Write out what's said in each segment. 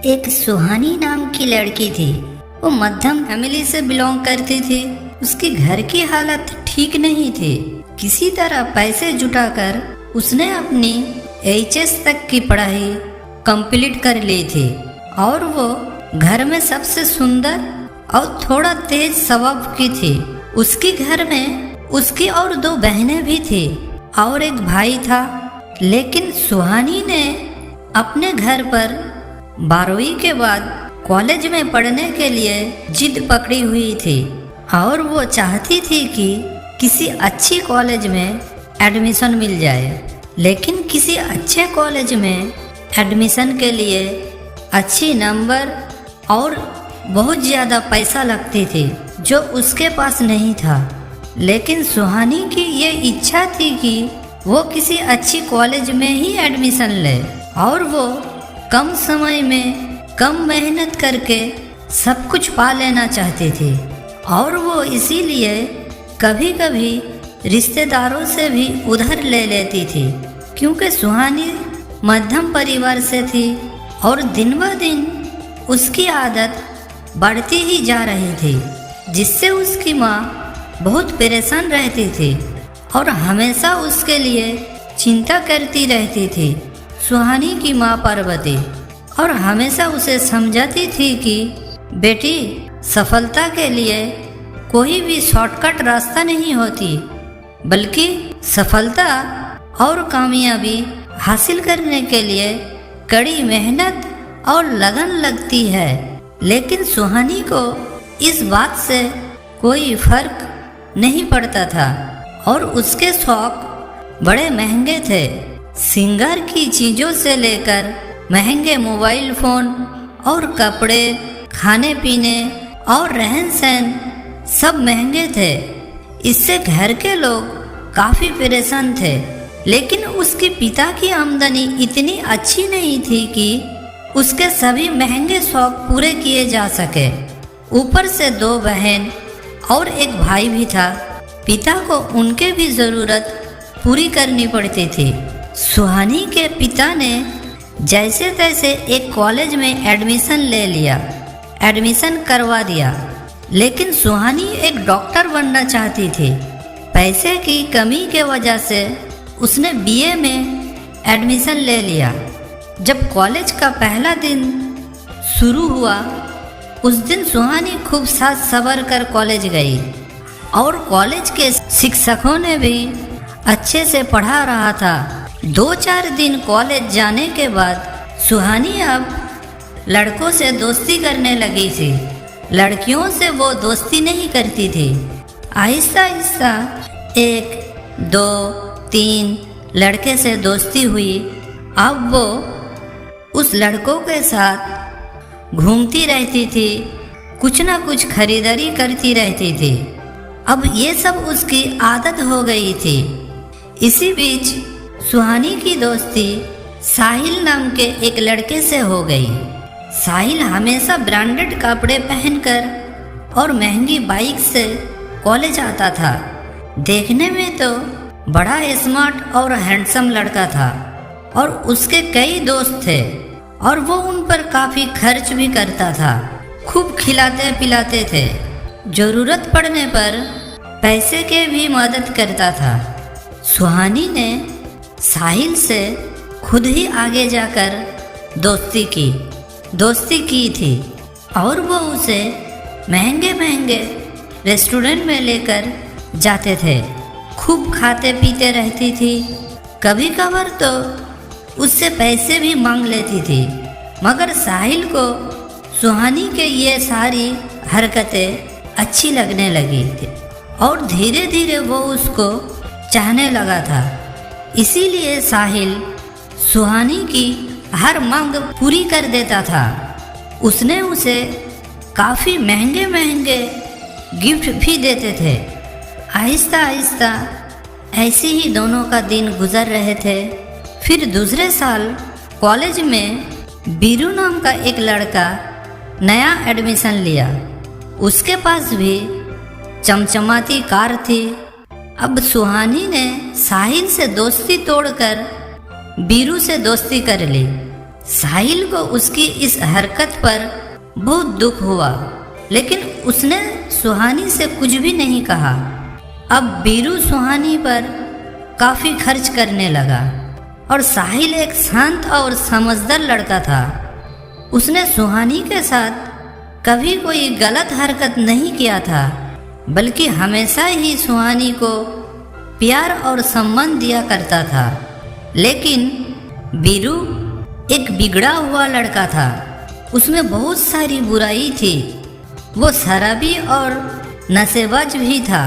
एक सुहानी नाम की लड़की थी। वो मध्यम फैमिली से बिलोंग करती थी। उसकी घर की हालत ठीक नहीं थी। किसी तरह पैसे जुटाकर उसने अपनी एचएस तक की पढ़ाई कंप्लीट कर ली थी और वो घर में सबसे सुंदर और थोड़ा तेज स्वभाव की थी। उसके घर में उसकी और 2 बहनें भी थी और एक भाई था। लेकिन सुहानी ने अपने घर पर 12वीं के बाद कॉलेज में पढ़ने के लिए जिद पकड़ी हुई थी और वो चाहती थी कि किसी अच्छी कॉलेज में एडमिशन मिल जाए। लेकिन किसी अच्छे कॉलेज में एडमिशन के लिए अच्छी नंबर और बहुत ज़्यादा पैसा लगती थी जो उसके पास नहीं था। लेकिन सुहानी की ये इच्छा थी कि वो किसी अच्छी कॉलेज में ही एडमिशन ले और वो कम समय में कम मेहनत करके सब कुछ पा लेना चाहती थी। और वो इसीलिए कभी कभी रिश्तेदारों से भी उधार ले लेती थी, क्योंकि सुहानी मध्यम परिवार से थी और दिन ब दिन उसकी आदत बढ़ती ही जा रही थी, जिससे उसकी माँ बहुत परेशान रहती थी और हमेशा उसके लिए चिंता करती रहती थी। सुहानी की माँ पार्वती और हमेशा उसे समझाती थी कि बेटी, सफलता के लिए कोई भी शॉर्टकट रास्ता नहीं होती, बल्कि सफलता और कामयाबी हासिल करने के लिए कड़ी मेहनत और लगन लगती है। लेकिन सुहानी को इस बात से कोई फर्क नहीं पड़ता था और उसके शौक बड़े महंगे थे। सिंगार की चीज़ों से लेकर महंगे मोबाइल फ़ोन और कपड़े, खाने पीने और रहन सहन सब महंगे थे। इससे घर के लोग काफ़ी परेशान थे। लेकिन उसके पिता की आमदनी इतनी अच्छी नहीं थी कि उसके सभी महंगे शौक पूरे किए जा सके। ऊपर से 2 बहन और एक भाई भी था। पिता को उनके भी ज़रूरत पूरी करनी पड़ती थी। सुहानी के पिता ने जैसे तैसे एक कॉलेज में एडमिशन ले लिया, एडमिशन करवा दिया। लेकिन सुहानी एक डॉक्टर बनना चाहती थी। पैसे की कमी के वजह से उसने बीए में एडमिशन ले लिया। जब कॉलेज का पहला दिन शुरू हुआ, उस दिन सुहानी खूब साथ सवर कर कॉलेज गई और कॉलेज के शिक्षकों ने भी अच्छे से पढ़ा रहा था। 2-4 दिन कॉलेज जाने के बाद सुहानी अब लड़कों से दोस्ती करने लगी थी। लड़कियों से वो दोस्ती नहीं करती थी। आहिस्ता आहिस्ता 1, 2, 3 लड़के से दोस्ती हुई। अब वो उस लड़कों के साथ घूमती रहती थी, कुछ ना कुछ खरीदारी करती रहती थी। अब ये सब उसकी आदत हो गई थी। इसी बीच सुहानी की दोस्ती साहिल नाम के एक लड़के से हो गई। साहिल हमेशा ब्रांडेड कपड़े पहनकर और महंगी बाइक से कॉलेज आता था। देखने में तो बड़ा स्मार्ट और हैंडसम लड़का था और उसके कई दोस्त थे और वो उन पर काफ़ी खर्च भी करता था। खूब खिलाते पिलाते थे। ज़रूरत पड़ने पर पैसे के भी मदद करता था। सुहानी ने साहिल से खुद ही आगे जाकर दोस्ती की थी और वो उसे महंगे महंगे रेस्टोरेंट में लेकर जाते थे। खूब खाते पीते रहती थी। कभी कभार तो उससे पैसे भी मांग लेती थी। मगर साहिल को सुहानी के ये सारी हरकतें अच्छी लगने लगी थी और धीरे धीरे वो उसको चाहने लगा था। इसीलिए साहिल सुहानी की हर मांग पूरी कर देता था। उसने उसे काफ़ी महंगे महंगे गिफ्ट भी देते थे। आहिस्ता आहिस्ता ऐसे ही दोनों का दिन गुजर रहे थे। फिर दूसरे साल कॉलेज में बीरू नाम का एक लड़का नया एडमिशन लिया। उसके पास भी चमचमाती कार थी। अब सुहानी ने साहिल से दोस्ती तोड़कर बीरू से दोस्ती कर ली। साहिल को उसकी इस हरकत पर बहुत दुख हुआ, लेकिन उसने सुहानी से कुछ भी नहीं कहा। अब बीरू सुहानी पर काफ़ी खर्च करने लगा और साहिल एक शांत और समझदार लड़का था। उसने सुहानी के साथ कभी कोई गलत हरकत नहीं किया था, बल्कि हमेशा ही सुहानी को प्यार और सम्मान दिया करता था। लेकिन बीरू एक बिगड़ा हुआ लड़का था। उसमें बहुत सारी बुराई थी। वो शराबी और नशेबाज भी था,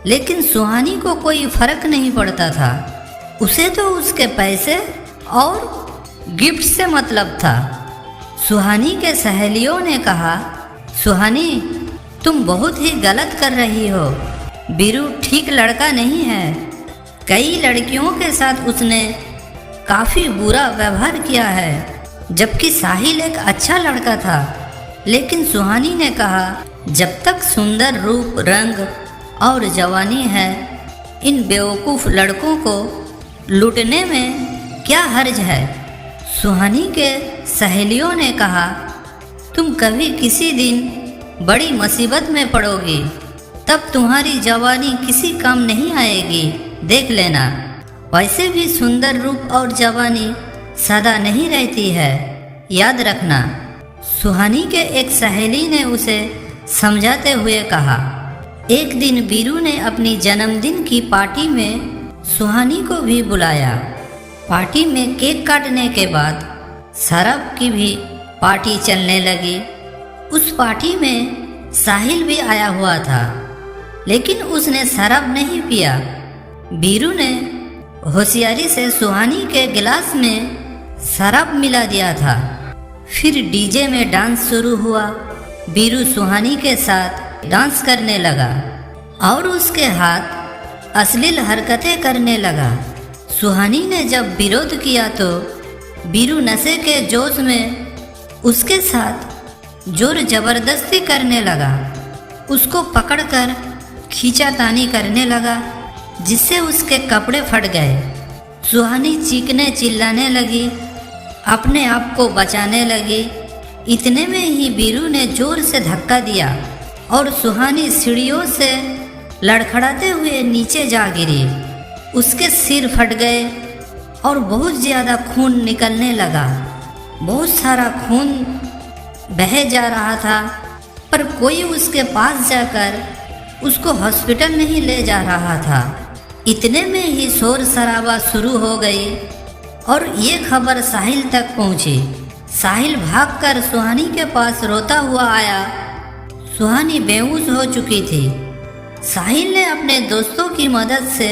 लेकिन सुहानी को कोई फर्क नहीं पड़ता था। उसे तो उसके पैसे और गिफ्ट से मतलब था। सुहानी के सहेलियों ने कहा, सुहानी तुम बहुत ही गलत कर रही हो, बीरू ठीक लड़का नहीं है। कई लड़कियों के साथ उसने काफ़ी बुरा व्यवहार किया है, जबकि साहिल एक अच्छा लड़का था। लेकिन सुहानी ने कहा, जब तक सुंदर रूप, रंग और जवानी है, इन बेवकूफ़ लड़कों को लूटने में क्या हर्ज है। सुहानी के सहेलियों ने कहा, तुम कभी किसी दिन बड़ी मुसीबत में पड़ोगी, तब तुम्हारी जवानी किसी काम नहीं आएगी, देख लेना। वैसे भी सुंदर रूप और जवानी सदा नहीं रहती है, याद रखना। सुहानी के एक सहेली ने उसे समझाते हुए कहा। एक दिन बीरू ने अपनी जन्मदिन की पार्टी में सुहानी को भी बुलाया। पार्टी में केक काटने के बाद शराब की भी पार्टी चलने लगी। उस पार्टी में साहिल भी आया हुआ था, लेकिन उसने शराब नहीं पिया। बीरू ने होशियारी से सुहानी के गिलास में शराब मिला दिया था। फिर डीजे में डांस शुरू हुआ। बीरू सुहानी के साथ डांस करने लगा और उसके हाथ अश्लील हरकतें करने लगा। सुहानी ने जब विरोध किया तो बीरू नशे के जोश में उसके साथ जोर जबरदस्ती करने लगा। उसको पकड़कर खींचातानी करने लगा, जिससे उसके कपड़े फट गए। सुहानी चीखने चिल्लाने लगी, अपने आप को बचाने लगी। इतने में ही बीरू ने जोर से धक्का दिया और सुहानी सीढ़ियों से लड़खड़ाते हुए नीचे जा गिरी। उसके सिर फट गए और बहुत ज़्यादा खून निकलने लगा। बहुत सारा खून बह जा रहा था, पर कोई उसके पास जाकर उसको हॉस्पिटल नहीं ले जा रहा था। इतने में ही शोर शराबा शुरू हो गई और ये खबर साहिल तक पहुंची। साहिल भागकर सुहानी के पास रोता हुआ आया। सुहानी बेहोश हो चुकी थी। साहिल ने अपने दोस्तों की मदद से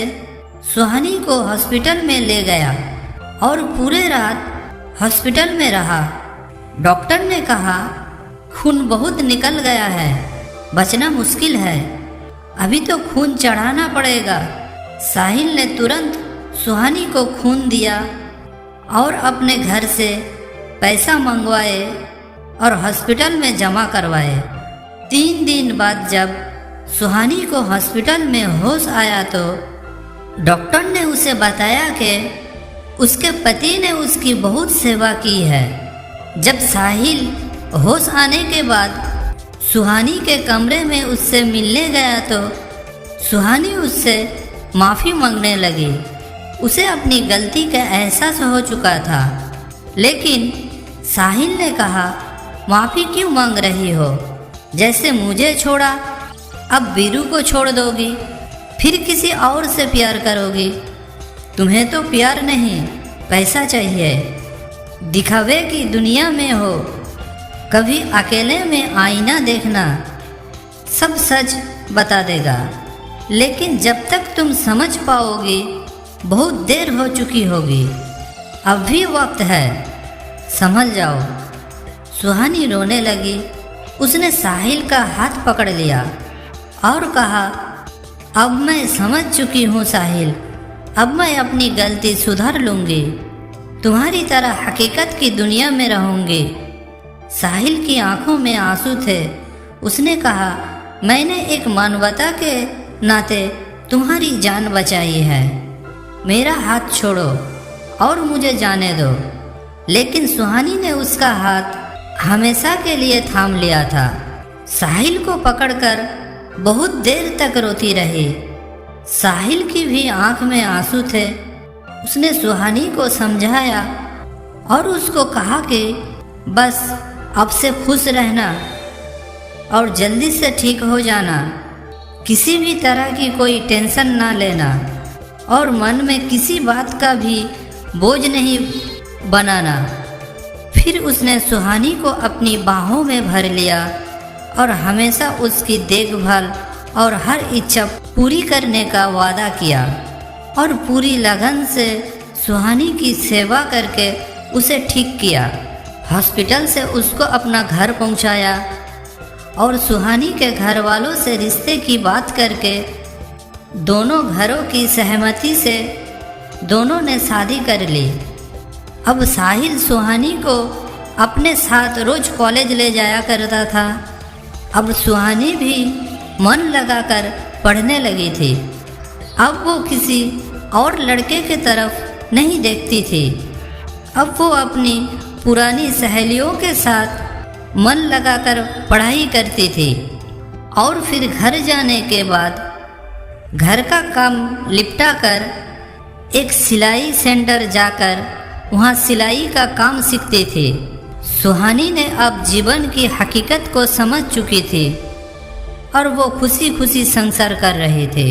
सुहानी को हॉस्पिटल में ले गया और पूरे रात हॉस्पिटल में रहा। डॉक्टर ने कहा, खून बहुत निकल गया है, बचना मुश्किल है, अभी तो खून चढ़ाना पड़ेगा। साहिल ने तुरंत सुहानी को खून दिया और अपने घर से पैसा मंगवाए और हॉस्पिटल में जमा करवाए। 3 दिन बाद जब सुहानी को हॉस्पिटल में होश आया तो डॉक्टर ने उसे बताया कि उसके पति ने उसकी बहुत सेवा की है। जब साहिल होश आने के बाद सुहानी के कमरे में उससे मिलने गया तो सुहानी उससे माफ़ी मांगने लगी। उसे अपनी गलती का एहसास हो चुका था, लेकिन साहिल ने कहा, माफ़ी क्यों मांग रही हो? जैसे मुझे छोड़ा, अब बीरू को छोड़ दोगी, फिर किसी और से प्यार करोगी। तुम्हें तो प्यार नहीं, पैसा चाहिए। दिखावे की दुनिया में हो, कभी अकेले में आईना देखना, सब सच बता देगा। लेकिन जब तक तुम समझ पाओगी, बहुत देर हो चुकी होगी। अब भी वक्त है, समझ जाओ। सुहानी रोने लगी। उसने साहिल का हाथ पकड़ लिया और कहा, अब मैं समझ चुकी हूँ साहिल, अब मैं अपनी गलती सुधार लूँगी, तुम्हारी तरह हकीकत की दुनिया में रहूँगी। साहिल की आंखों में आंसू थे। उसने कहा, मैंने एक मानवता के नाते तुम्हारी जान बचाई है। मेरा हाथ छोड़ो और मुझे जाने दो। लेकिन सुहानी ने उसका हाथ हमेशा के लिए थाम लिया था। साहिल को पकड़कर बहुत देर तक रोती रही। साहिल की भी आंख में आंसू थे। उसने सुहानी को समझाया और उसको कहा कि बस अब से खुश रहना और जल्दी से ठीक हो जाना, किसी भी तरह की कोई टेंशन ना लेना और मन में किसी बात का भी बोझ नहीं बनाना। फिर उसने सुहानी को अपनी बाहों में भर लिया और हमेशा उसकी देखभाल और हर इच्छा पूरी करने का वादा किया और पूरी लगन से सुहानी की सेवा करके उसे ठीक किया। हॉस्पिटल से उसको अपना घर पहुंचाया और सुहानी के घर वालों से रिश्ते की बात करके दोनों घरों की सहमति से दोनों ने शादी कर ली। अब साहिल सुहानी को अपने साथ रोज कॉलेज ले जाया करता था। अब सुहानी भी मन लगाकर पढ़ने लगी थी। अब वो किसी और लड़के की तरफ नहीं देखती थी। अब वो अपनी पुरानी सहेलियों के साथ मन लगाकर पढ़ाई करती थी और फिर घर जाने के बाद घर का काम निपटा कर एक सिलाई सेंटर जाकर वहाँ सिलाई का काम सीखते थे। सुहानी ने अब जीवन की हकीकत को समझ चुकी थी और वो खुशी खुशी संसार कर रहे थे।